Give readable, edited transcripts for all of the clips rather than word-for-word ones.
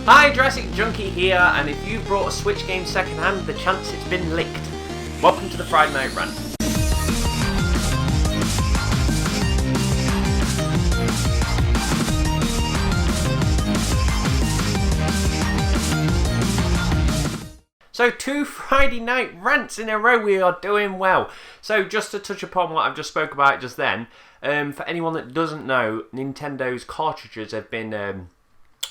Hi, Jurassic Junkie here, and if you brought a Switch game secondhand, the chance it's been licked. Welcome to the Friday Night Rant. So 2 Friday Night Rants in a row, we are doing well. So just to touch upon what I've just spoke about just then, for anyone that doesn't know, Nintendo's cartridges have been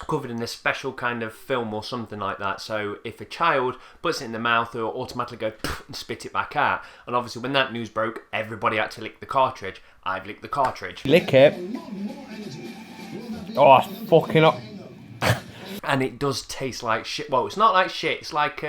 covered in this special kind of film or something like that. So if a child puts it in their mouth, they'll automatically go and spit it back out. And obviously when that news broke, everybody had to lick the cartridge. I've licked the cartridge. Lick it. Oh, fucking up. And it does taste like shit. Well, it's not like shit. It's like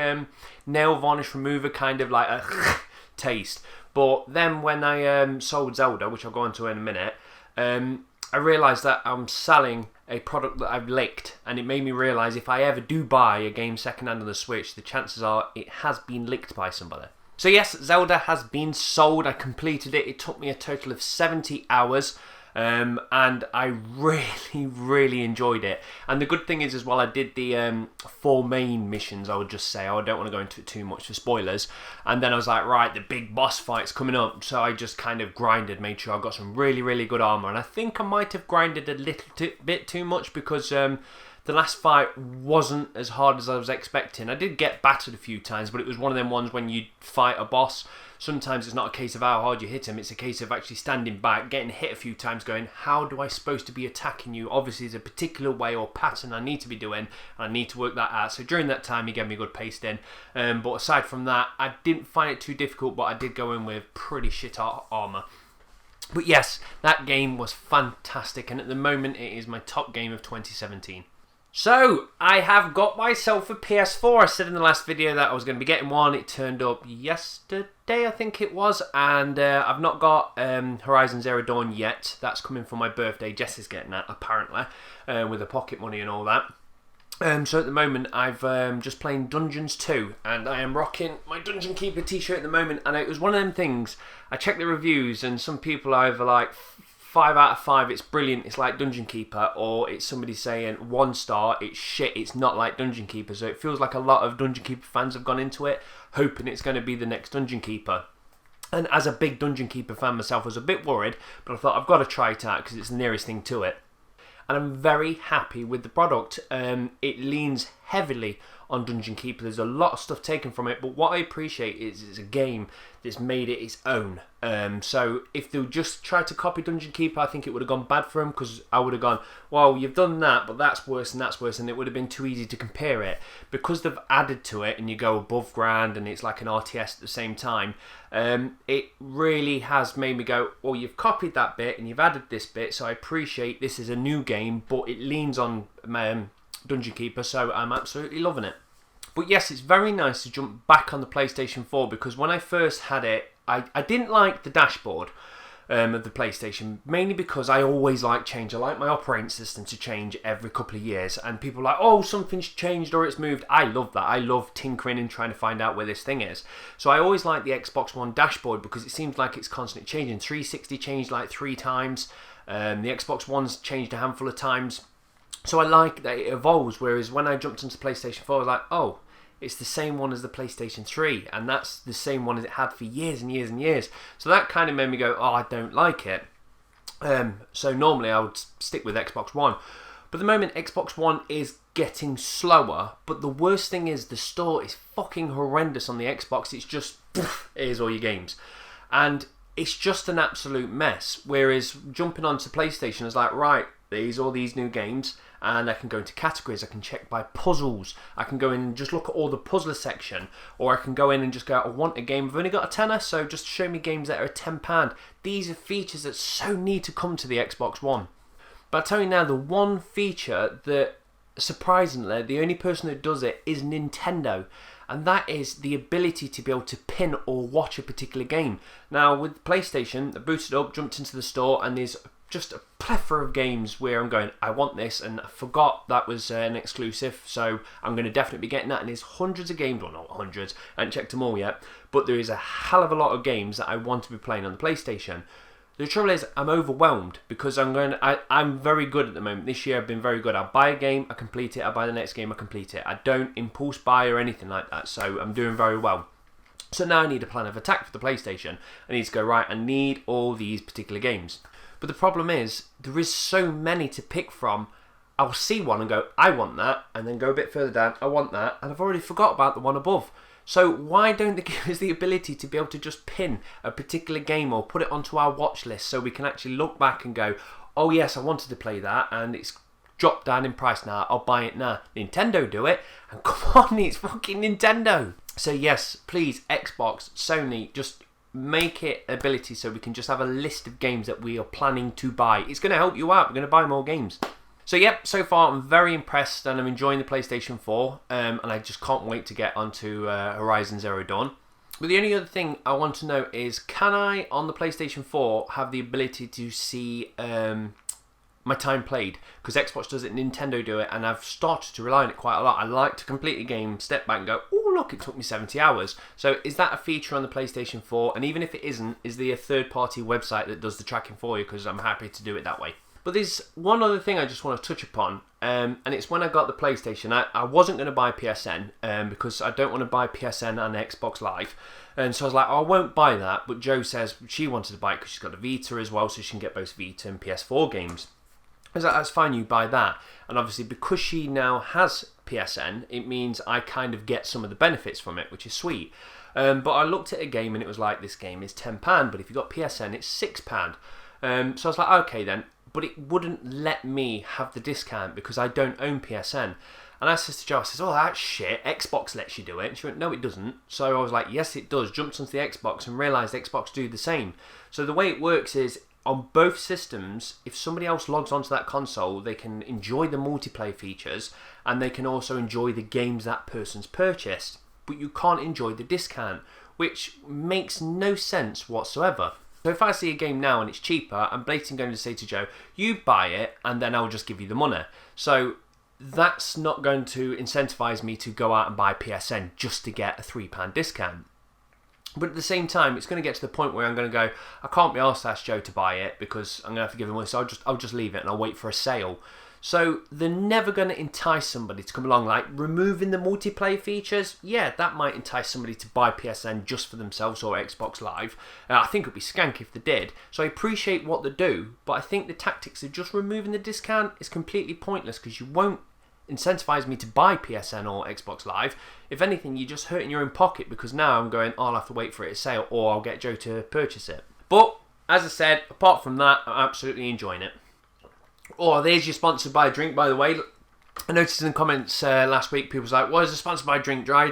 nail varnish remover, kind of like a taste. But then when I sold Zelda, which I'll go into in a minute, I realised that I'm selling a product that I've licked, and it made me realise if I ever do buy a game secondhand on the Switch, the chances are it has been licked by somebody. So yes, Zelda has been sold. I completed it. It took me a total of 70 hours. And I really enjoyed it. And the good thing is as well, I did the 4 main missions, I would just say. I don't want to go into it too much for spoilers. And then I was like, right, the big boss fight's coming up. So I just kind of grinded, made sure I got some really good armor. And I think I might have grinded a little bit too much because the last fight wasn't as hard as I was expecting. I did get battered a few times, but it was one of them ones when you fight a boss, sometimes it's not a case of how hard you hit him, it's a case of actually standing back, getting hit a few times, going, how do I supposed to be attacking you? Obviously there's a particular way or pattern I need to be doing, and I need to work that out. So during that time he gave me a good paste in, but aside from that, I didn't find it too difficult, but I did go in with pretty shit armor. But yes, that game was fantastic, and at the moment it is my top game of 2017. So, I have got myself a PS4. I said in the last video that I was going to be getting one. It turned up yesterday, I think it was. And I've not got Horizon Zero Dawn yet. That's coming for my birthday. Jess is getting that, apparently, with the pocket money and all that. So at the moment, I've just playing Dungeons 2. And I am rocking my Dungeon Keeper t-shirt at the moment. And it was one of them things, I checked the reviews and some people are either like 5 out of 5, it's brilliant, it's like Dungeon Keeper, or it's somebody saying 1 star, it's shit, it's not like Dungeon Keeper. So it feels like a lot of Dungeon Keeper fans have gone into it, hoping it's going to be the next Dungeon Keeper. And as a big Dungeon Keeper fan myself, I was a bit worried, but I thought I've got to try it out because it's the nearest thing to it. And I'm very happy with the product. It leans heavily on Dungeon Keeper. There's a lot of stuff taken from it, but what I appreciate is it's a game that's made it its own. So if they just tried to copy Dungeon Keeper, I think it would have gone bad for them, because I would have gone, well, you've done that, but that's worse, and it would have been too easy to compare it. Because they've added to it, and you go above ground, and it's like an RTS at the same time, it really has made me go, well, you've copied that bit, and you've added this bit, so I appreciate this is a new game, but it leans on Dungeon Keeper, so I'm absolutely loving it. But yes, it's very nice to jump back on the PlayStation 4, because when I first had it, I didn't like the dashboard of the PlayStation, mainly because I always like change. I like my operating system to change every couple of years, and people are like, oh, something's changed or it's moved. I love that. I love tinkering and trying to find out where this thing is. So I always like the Xbox One dashboard because it seems like it's constantly changing. 360 changed like 3 times. The Xbox One's changed a handful of times. So I like that it evolves, whereas when I jumped into PlayStation 4, I was like, oh, it's the same one as the PlayStation 3, and that's the same one as it had for years and years and years. So that kind of made me go, oh, I don't like it. So normally I would stick with Xbox One. But at the moment, Xbox One is getting slower, but the worst thing is the store is fucking horrendous on the Xbox. It's just, here's all your games. And it's just an absolute mess. Whereas jumping onto PlayStation is like, right, there's all these new games, and I can go into categories, I can check by puzzles, I can go in and just look at all the puzzler section, or I can go in and just go, I want a game, I've only got a tenner, so just show me games that are £10. These are features that so need to come to the Xbox One. But I'll tell you now, the one feature that, surprisingly, the only person that does it is Nintendo, and that is the ability to be able to pin or watch a particular game. Now, with PlayStation, I booted up, jumped into the store, and there's just a plethora of games where I'm going, I want this, and I forgot that was an exclusive, so I'm going to definitely be getting that. And there's hundreds of games, well, not hundreds, I haven't checked them all yet, but there is a hell of a lot of games that I want to be playing on the PlayStation. The trouble is, I'm overwhelmed because I'm very good at the moment. This year I've been very good. I buy a game, I complete it. I buy the next game, I complete it. I don't impulse buy or anything like that, so I'm doing very well. So now I need a plan of attack for the PlayStation. I need to go, right, I need all these particular games. But the problem is, there is so many to pick from. I'll see one and go, I want that, and then go a bit further down, I want that, and I've already forgot about the one above. So why don't they give us the ability to be able to just pin a particular game or put it onto our watch list so we can actually look back and go, oh yes, I wanted to play that and it's dropped down in price now, I'll buy it now. Nintendo do it, and come on, it's fucking Nintendo. So yes, please, Xbox, Sony, just make it ability so we can just have a list of games that we are planning to buy. It's going to help you out, we're going to buy more games. So yep, so far I'm very impressed and I'm enjoying the PlayStation 4 and I just can't wait to get onto Horizon Zero Dawn. But the only other thing I want to know is, can I, on the PlayStation 4, have the ability to see my time played? Because Xbox does it, Nintendo do it, and I've started to rely on it quite a lot. I like to complete a game, step back and go, oh look, it took me 70 hours. So is that a feature on the PlayStation 4? And even if it isn't, is there a third-party website that does the tracking for you? Because I'm happy to do it that way. But there's one other thing I just want to touch upon, and it's when I got the PlayStation. I wasn't going to buy PSN because I don't want to buy PSN and Xbox Live. And so I was like, oh, I won't buy that. But Jo says she wanted to buy it because she's got a Vita as well, so she can get both Vita and PS4 games. I was like, that's fine, you buy that. And obviously, because she now has PSN, it means I kind of get some of the benefits from it, which is sweet. But I looked at a game and it was like, this game is £10, but if you've got PSN, it's £6. So I was like, okay then. But it wouldn't let me have the discount because I don't own PSN. And I said to Jo, I says, oh, that's shit, Xbox lets you do it. And she went, no, it doesn't. So I was like, yes, it does. Jumped onto the Xbox and realised Xbox do the same. So the way it works is, on both systems, if somebody else logs onto that console, they can enjoy the multiplayer features and they can also enjoy the games that person's purchased. But you can't enjoy the discount, which makes no sense whatsoever. So if I see a game now and it's cheaper, I'm blatantly going to say to Jo, you buy it and then I'll just give you the money. So that's not going to incentivise me to go out and buy PSN just to get a £3 discount. But at the same time, it's going to get to the point where I'm going to go, I can't be asked to ask Jo to buy it because I'm going to have to give him money, so I'll just leave it and I'll wait for a sale. So they're never going to entice somebody to come along, like removing the multiplayer features. Yeah, that might entice somebody to buy PSN just for themselves or Xbox Live. I think it would be skank if they did. So I appreciate what they do, but I think the tactics of just removing the discount is completely pointless because you won't incentivise me to buy PSN or Xbox Live. If anything, you're just hurting your own pocket because now I'm going, oh, I'll have to wait for it to sale or I'll get Jo to purchase it. But as I said, apart from that, I'm absolutely enjoying it. Oh, there's your sponsored by a drink, by the way. I noticed in the comments last week, people was like, what is a sponsored by a drink? Try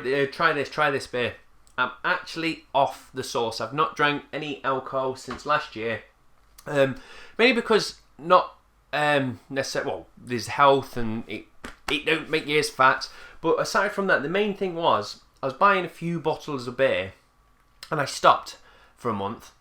this beer. I'm actually off the sauce. I've not drank any alcohol since last year. Mainly because not necessarily, well, there's health and it don't make you as fat. But aside from that, the main thing was, I was buying a few bottles of beer and I stopped for a month.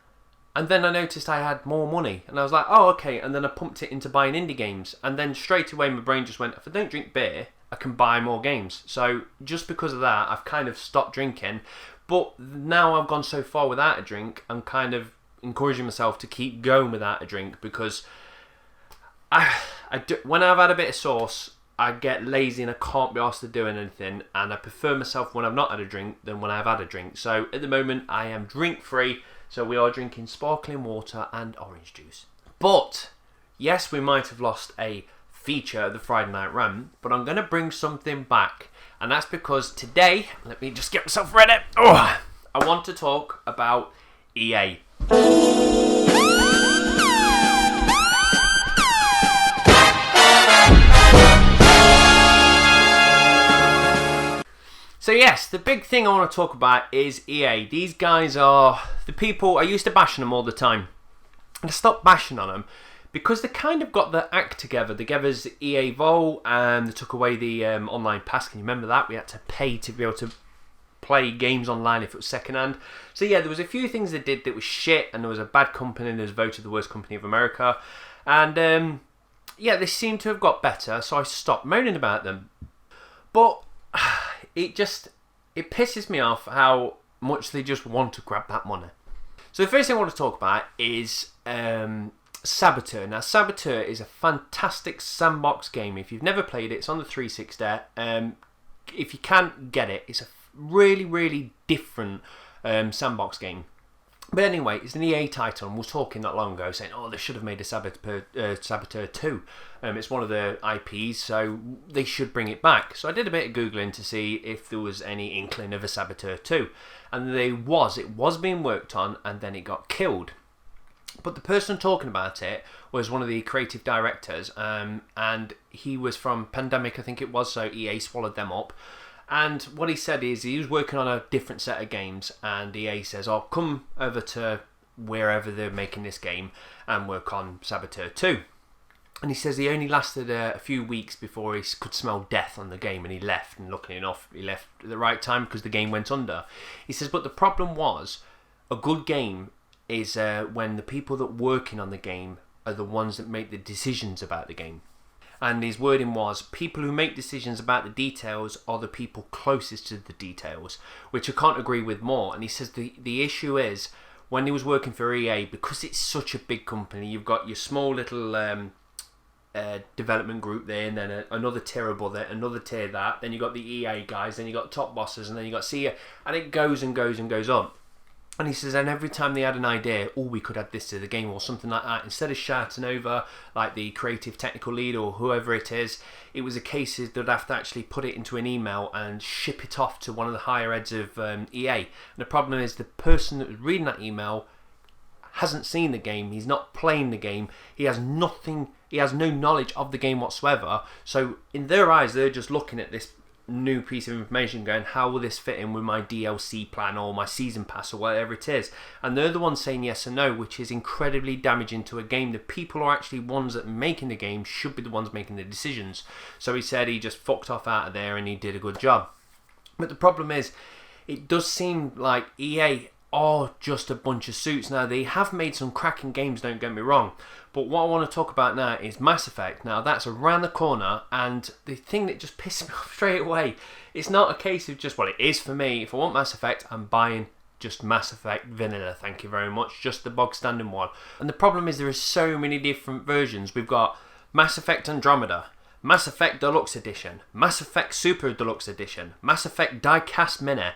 And then I noticed I had more money. And I was like, oh, okay. And then I pumped it into buying indie games. And then straight away my brain just went, if I don't drink beer, I can buy more games. So just because of that, I've kind of stopped drinking. But now I've gone so far without a drink, I'm kind of encouraging myself to keep going without a drink. Because when I've had a bit of sauce, I get lazy and I can't be asked to do anything. And I prefer myself when I've not had a drink than when I've had a drink. So at the moment, I am drink-free. So we are drinking sparkling water and orange juice. But, yes, we might have lost a feature of the Friday Night Rant, but I'm going to bring something back. And that's because today, let me just get myself ready. I want to talk about EA. So yes, the big thing I want to talk about is EA. These guys are the people, I used to bash on them all the time. And I stopped bashing on them because they kind of got their act together. They gave us EA Vault and they took away the online pass. Can you remember that? We had to pay to be able to play games online if it was secondhand. So yeah, there was a few things they did that was shit, and there was a bad company and they was voted the worst company of America. And yeah, they seem to have got better, so I stopped moaning about them. But it pisses me off how much they just want to grab that money. So the first thing I want to talk about is Saboteur. Now, Saboteur is a fantastic sandbox game. If you've never played it, it's on the 360. If you can't get it, it's a really, really different sandbox game. But anyway, it's an EA title, and we were talking not long ago saying, oh, they should have made a Saboteur 2. It's one of the IPs, so they should bring it back. So I did a bit of Googling to see if there was any inkling of a Saboteur 2. And it was being worked on, and then it got killed. But the person talking about it was one of the creative directors, and he was from Pandemic, I think it was, so EA swallowed them up. And what he said is he was working on a different set of games, and EA says, oh, come over to wherever they're making this game and work on Saboteur 2. And he says he only lasted a few weeks before he could smell death on the game, and he left. And luckily enough, he left at the right time because the game went under. He says, but the problem was, a good game is when the people that are working on the game are the ones that make the decisions about the game. And his wording was, people who make decisions about the details are the people closest to the details, which I can't agree with more. And he says the issue is, when he was working for EA, because it's such a big company, you've got your small little development group there, and then another tier above it, another tier that, then you've got the EA guys, then you've got top bosses, and then you've got CEO, and it goes and goes and goes on. And he says, and every time they had an idea, we could add this to the game or something like that, instead of shouting over like the creative technical lead or whoever it is, it was a case that they'd have to actually put it into an email and ship it off to one of the higher heads of EA. And the problem is the person that was reading that email hasn't seen the game, he's not playing the game, he has no knowledge of the game whatsoever. So in their eyes, they're just looking at this new piece of information going, how will this fit in with my DLC plan or my season pass or whatever it is, and they're the ones saying yes or no, which is incredibly damaging to a game. The people who are actually ones that are making the game should be the ones making the decisions. So he said he just fucked off out of there and he did a good job. But the problem is, it does seem like EA are just a bunch of suits. Now, they have made some cracking games, don't get me wrong, but what I want to talk about now is Mass Effect. Now, that's around the corner, and the thing that just pisses me off straight away, it's not a case of just, well, it is for me. If I want Mass Effect, I'm buying just Mass Effect Vanilla, thank you very much, just the bog standing one. And the problem is there are so many different versions. We've got Mass Effect Andromeda, Mass Effect Deluxe Edition, Mass Effect Super Deluxe Edition, Mass Effect Die-Cast Mini,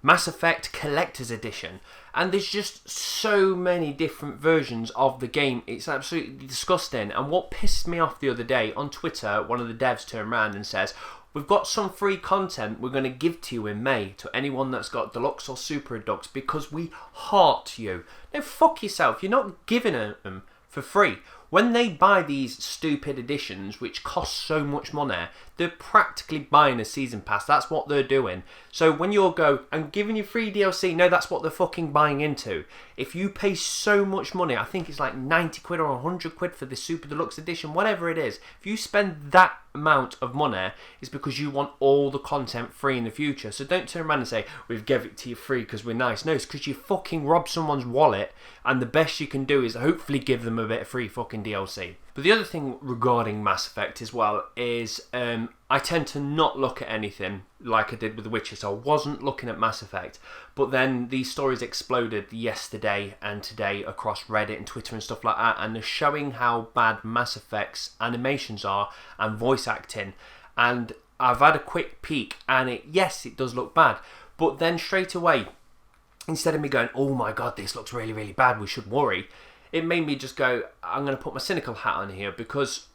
Mass Effect Collector's Edition, and there's just so many different versions of the game. It's absolutely disgusting. And what pissed me off the other day, on Twitter, one of the devs turned around and says, we've got some free content we're going to give to you in May to anyone that's got Deluxe or Super Deluxe because we heart you. Now fuck yourself, you're not giving them for free. When they buy these stupid editions, which cost so much money, they're practically buying a season pass. That's what they're doing. So when you go, I'm giving you free DLC, no, that's what they're fucking buying into. If you pay so much money, I think it's like 90 quid or 100 quid for the Super Deluxe Edition, whatever it is, if you spend that amount of money, it's because you want all the content free in the future. So don't turn around and say, we've given it to you free because we're nice. No, it's because you fucking robbed someone's wallet, and the best you can do is hopefully give them a bit of free fucking DLC. But the other thing regarding Mass Effect as well is I tend to not look at anything like I did with The Witcher, so I wasn't looking at Mass Effect. But then these stories exploded yesterday and today across Reddit and Twitter and stuff like that, and they're showing how bad Mass Effect's animations are and voice acting. And I've had a quick peek, and yes, it does look bad. But then straight away, instead of me going, oh my god, this looks really, really bad, we should worry, it made me just go, I'm going to put my cynical hat on here, because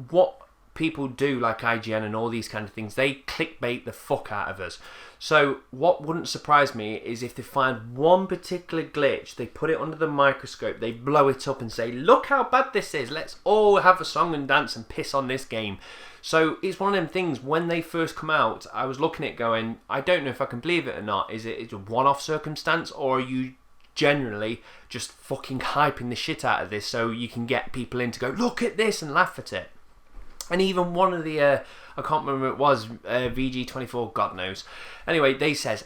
what people do, like IGN and all these kind of things, they clickbait the fuck out of us. So what wouldn't surprise me is if they find one particular glitch, they put it under the microscope, they blow it up and say, look how bad this is, let's all have a song and dance and piss on this game. So it's one of them things, when they first come out, I was looking at it going, I don't know if I can believe it or not. Is it a one-off circumstance, or are you generally just fucking hyping the shit out of this so you can get people in to go, look at this, and laugh at it? And even one of the, I can't remember who it was, VG24, God knows. Anyway, they says,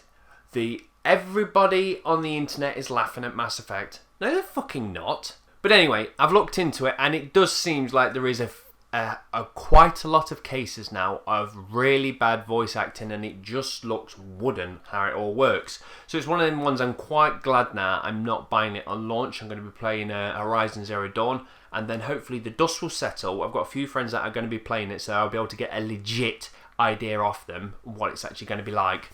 everybody on the internet is laughing at Mass Effect. No, they're fucking not. But anyway, I've looked into it, and it does seem like there is a quite a lot of cases now of really bad voice acting, and it just looks wooden how it all works. So it's one of them ones I'm quite glad now I'm not buying it on launch. I'm going to be playing Horizon Zero Dawn, and then hopefully the dust will settle. I've got a few friends that are going to be playing it, so I'll be able to get a legit idea off them what it's actually going to be like,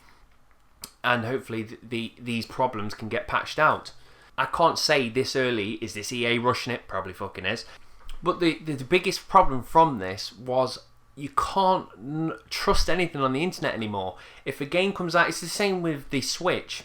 and hopefully these problems can get patched out. I can't say this early, is this EA rushing it? Probably fucking is. But the biggest problem from this was you can't trust anything on the internet anymore. If a game comes out, it's the same with the Switch.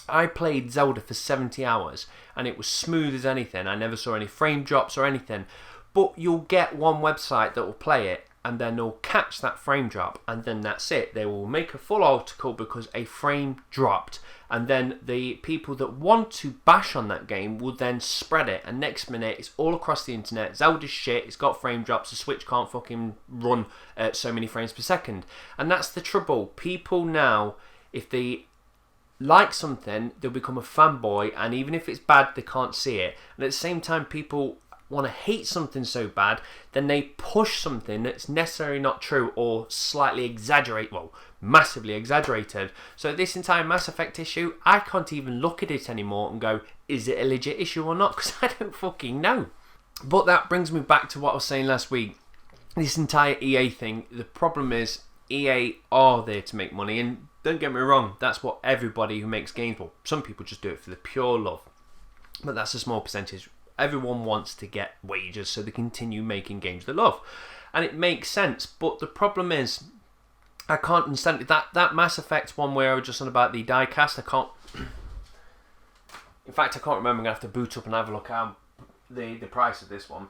I played Zelda for 70 hours and it was smooth as anything. I never saw any frame drops or anything. But you'll get one website that will play it, and then they'll catch that frame drop, and then that's it. They will make a full article because a frame dropped, and then the people that want to bash on that game will then spread it, and next minute it's all across the internet. Zelda's shit, it's got frame drops, the Switch can't fucking run at so many frames per second. And that's the trouble. People now, if they like something, they'll become a fanboy, and even if it's bad, they can't see it. And at the same time, people want to hate something so bad, then they push something that's necessarily not true or slightly exaggerate, well, massively exaggerated. So this entire Mass Effect issue, I can't even look at it anymore and go, is it a legit issue or not? Because I don't fucking know. But that brings me back to what I was saying last week. This entire EA thing, the problem is EA are there to make money, and don't get me wrong, that's what everybody who makes games, well, some people just do it for the pure love, but that's a small percentage. Everyone wants to get wages so they continue making games they love. And it makes sense. But the problem is, I can't understand that Mass Effect one where I was just on about the die cast. I can't. In fact, I can't remember. I'm going to have to boot up and have a look at the price of this one.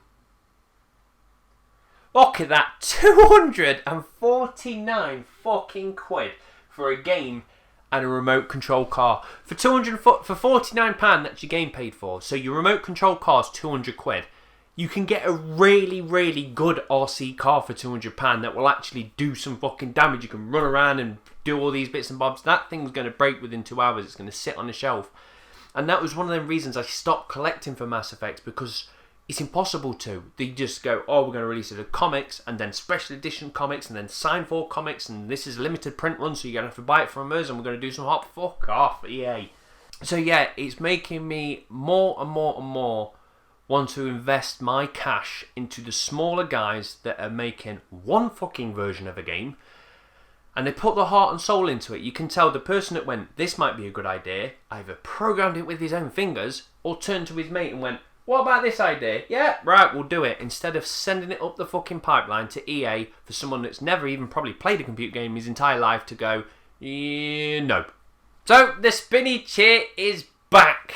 Look at that. 249 fucking quid for a game and a remote control car. For £49, that's your game paid for. So your remote control car is 200 quid. You can get a really, really good RC car for £200 that will actually do some fucking damage. You can run around and do all these bits and bobs. That thing's going to break within 2 hours. It's going to sit on the shelf. And that was one of the reasons I stopped collecting for Mass Effect, because it's impossible to. They just go, oh, we're going to release it as comics, and then special edition comics, and then sign for comics, and this is a limited print run, so you're going to have to buy it from us, and we're going to do some hot fuck off, EA. So yeah, it's making me more and more and more want to invest my cash into the smaller guys that are making one fucking version of a game, and they put their heart and soul into it. You can tell the person that went, this might be a good idea, either programmed it with his own fingers, or turned to his mate and went, what about this idea? Yeah, right, we'll do it. Instead of sending it up the fucking pipeline to EA for someone that's never even probably played a computer game his entire life to go, no. So, the spinny chair is back.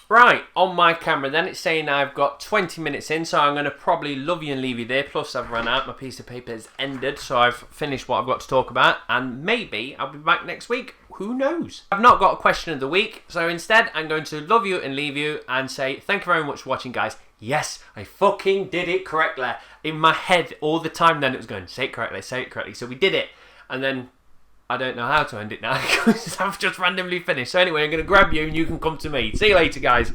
Right, on my camera then, it's saying I've got 20 minutes in, so I'm going to probably love you and leave you there. Plus, I've run out. My piece of paper has ended, so I've finished what I've got to talk about. And maybe I'll be back next week. Who knows? I've not got a question of the week, so instead, I'm going to love you and leave you and say thank you very much for watching, guys. Yes, I fucking did it correctly. In my head, all the time then, it was going, say it correctly, say it correctly. So we did it. And then I don't know how to end it now because I've just randomly finished. So anyway, I'm going to grab you and you can come to me. See you later, guys.